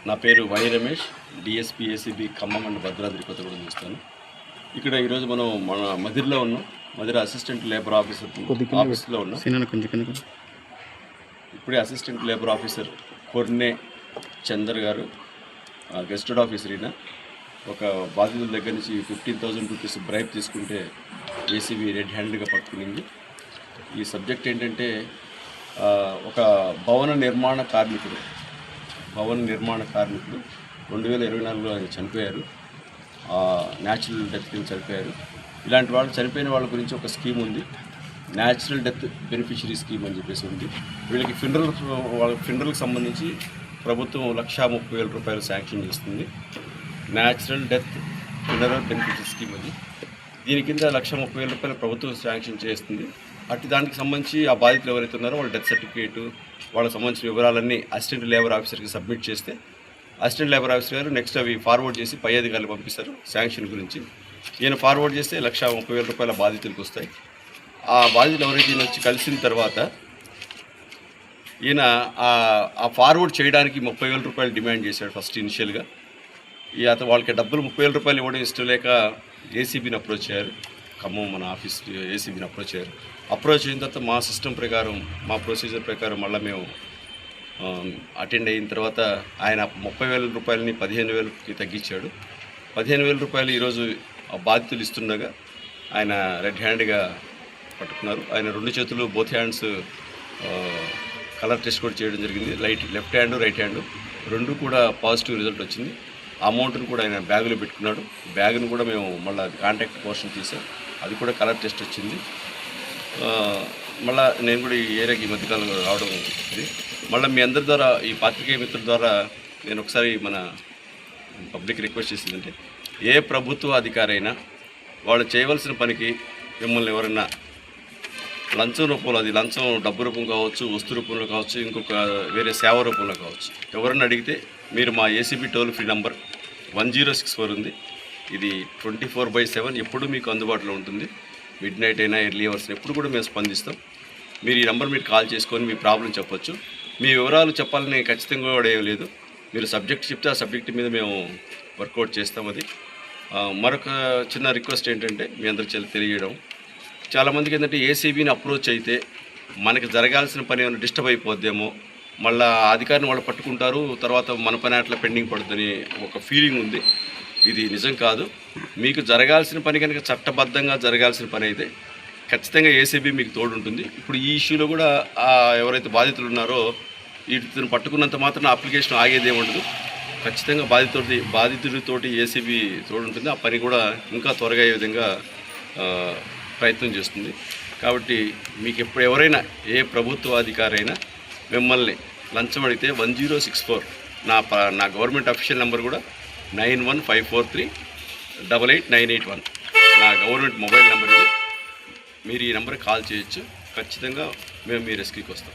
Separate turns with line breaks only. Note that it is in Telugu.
నా పేరు Y Ramesh, DSP ACB Khammam and Bhadradri Kothagudem చూస్తాను. ఇక్కడ ఈరోజు మనం మన మదిరలో ఉన్నాం. మదిర అసిస్టెంట్ లేబర్ ఆఫీస్లో ఉన్నాం. ఇప్పుడే assistant labour officer Korne Chander గారు, గెస్టెడ్ ఆఫీసర్ ఈయన, ఒక బాధితుల దగ్గర నుంచి 15,000 రూపీస్ బ్రైబ్ తీసుకుంటే ఏసీబీ రెడ్ హ్యాండెడ్గా పట్టుకునింది. ఈ సబ్జెక్ట్ ఏంటంటే, ఒక భవన నిర్మాణ కార్మికుడు 2024లో ఆయన చనిపోయారు. న్యాచురల్ డెత్ కింద చనిపోయారు. ఇలాంటి వాళ్ళు చనిపోయిన వాళ్ళ గురించి ఒక స్కీమ్ ఉంది, న్యాచురల్ డెత్ బెనిఫిషరీ స్కీమ్ అని చెప్పేసి ఉంది. వీళ్ళకి ఫినరల్కి సంబంధించి ప్రభుత్వం 1,30,000 రూపాయలు శాంక్షన్ చేస్తుంది. Natural death funeral beneficiary scheme అది. దీని కింద 1,30,000 రూపాయలు ప్రభుత్వం శాంక్షన్ చేస్తుంది. అటు దానికి సంబంధించి ఆ బాధితులు ఎవరైతే ఉన్నారో వాళ్ళ డెత్ సర్టిఫికేటు, వాళ్ళకి సంబంధించిన వివరాలన్నీ అసిస్టెంట్ లేబర్ ఆఫీసర్కి సబ్మిట్ చేస్తే అసిస్టెంట్ లేబర్ ఆఫీసర్ గారు నెక్స్ట్ అవి ఫార్వర్డ్ చేసి పై అధికారులు పంపిస్తారు శాంక్షన్ గురించి. ఈయన ఫార్వర్డ్ చేస్తే 1,30,000 రూపాయల బాధితులకు వస్తాయి. ఆ బాధితులు ఎవరైతే ఈయన వచ్చి కలిసిన తర్వాత ఈయన ఆ ఫార్వర్డ్ చేయడానికి 30,000 రూపాయలు డిమాండ్ చేశాడు ఫస్ట్ ఇనిషియల్గా. వాళ్ళకి డబ్బులు 30,000 రూపాయలు ఇవ్వడం ఇష్టం లేక ఏసీబీని అప్రోచ్ అయ్యారు. ఖమ్మం మన ఆఫీస్ ఏసీబీని అప్రోచ్ అయ్యారు. అప్రోచ్ అయిన తర్వాత మా సిస్టమ్ ప్రకారం, మా ప్రొసీజర్ ప్రకారం మళ్ళీ మేము అటెండ్ అయిన తర్వాత ఆయన 30,000 రూపాయలని 15,000కి తగ్గించాడు. 15,000 రూపాయలు ఈరోజు బాధితులు ఇస్తుండగా ఆయన రెడ్ హ్యాండ్గా పట్టుకున్నారు. ఆయన 2 చేతులు బోత్ హ్యాండ్స్ కలర్ టెస్ట్ కూడా చేయడం జరిగింది. లెఫ్ట్ హ్యాండ్, రైట్ హ్యాండ్ 2 కూడా పాజిటివ్ రిజల్ట్ వచ్చింది. అమౌంట్ని కూడా ఆయన బ్యాగులో పెట్టుకున్నాడు. బ్యాగును కూడా మేము మళ్ళీ కాంటాక్ట్ పోర్షన్ తీసాం, అది కూడా కలర్ టెస్ట్ వచ్చింది. మళ్ళీ నేను కూడా ఈ ఏరియాకి ఈ మధ్యకాలంలో రావడం ఇది. మళ్ళీ మీ అందరి ద్వారా, ఈ పాత్రికేయ మిత్రుల ద్వారా నేను ఒకసారి మన పబ్లిక్ రిక్వెస్ట్ చేసిందంటే, ఏ ప్రభుత్వ అధికారి అయినా వాళ్ళు చేయవలసిన పనికి మిమ్మల్ని ఎవరైనా లంచం రూపంలో, అది లంచం డబ్బు రూపం కావచ్చు, వస్తు రూపంలో కావచ్చు, ఇంకొక వేరే సేవ రూపంలో కావచ్చు, ఎవరన్నా అడిగితే మీరు మా ఏసీబీ టోల్ ఫ్రీ నంబర్ 1064 ఉంది. ఇది 24/7 ఎప్పుడు మీకు అందుబాటులో ఉంటుంది. మిడ్ నైట్ అయినా, ఎర్లీ అవర్స్ ఎప్పుడు కూడా మేము స్పందిస్తాం. మీరు ఈ నెంబర్ మీరు కాల్ చేసుకొని మీ ప్రాబ్లం చెప్పొచ్చు. మీ వివరాలు చెప్పాలని ఖచ్చితంగా కూడా ఏం లేదు. మీరు సబ్జెక్ట్ చెప్తే ఆ సబ్జెక్ట్ మీద మేము వర్కౌట్ చేస్తాం. అది మరొక చిన్న రిక్వెస్ట్ ఏంటంటే, మీ అందరికీ తెలియజేయడం, చాలామందికి ఏంటంటే ఏసీబీని అప్రోచ్ అయితే మనకి జరగాల్సిన పని ఏమైనా డిస్టర్బ్ అయిపోద్దేమో, మళ్ళీ అధికారిని వాళ్ళు పట్టుకుంటారు, తర్వాత మన పని అట్లా పెండింగ్ పడుతుందని ఒక ఫీలింగ్ ఉంది. ఇది నిజం కాదు. మీకు జరగాల్సిన పని కనుక చట్టబద్ధంగా జరగాల్సిన పని అయితే ఖచ్చితంగా ఏసీబీ మీకు తోడుంటుంది. ఇప్పుడు ఈ ఇష్యూలో కూడా ఎవరైతే బాధితులు ఉన్నారో వీటిని పట్టుకున్నంత మాత్రం అప్లికేషన్ ఆగేదే ఉండదు. ఖచ్చితంగా బాధితుడితోటి ఏసీబీ తోడుంటుంది. ఆ పని కూడా ఇంకా త్వరగా అయ్యే విధంగా ప్రయత్నం చేస్తుంది. కాబట్టి మీకు ఎప్పుడు ఎవరైనా ఏ ప్రభుత్వ అధికారి అయినా మిమ్మల్ని లంచం అడిగితే 1064 నా గవర్నమెంట్ అఫీషియల్ నెంబర్ కూడా 9154388981 నా గవర్నమెంట్ మొబైల్ నెంబర్ ఇది. మీరు ఈ నెంబర్కి కాల్ చేయొచ్చు. ఖచ్చితంగా మేము మీ రెస్క్యూకి వస్తాం.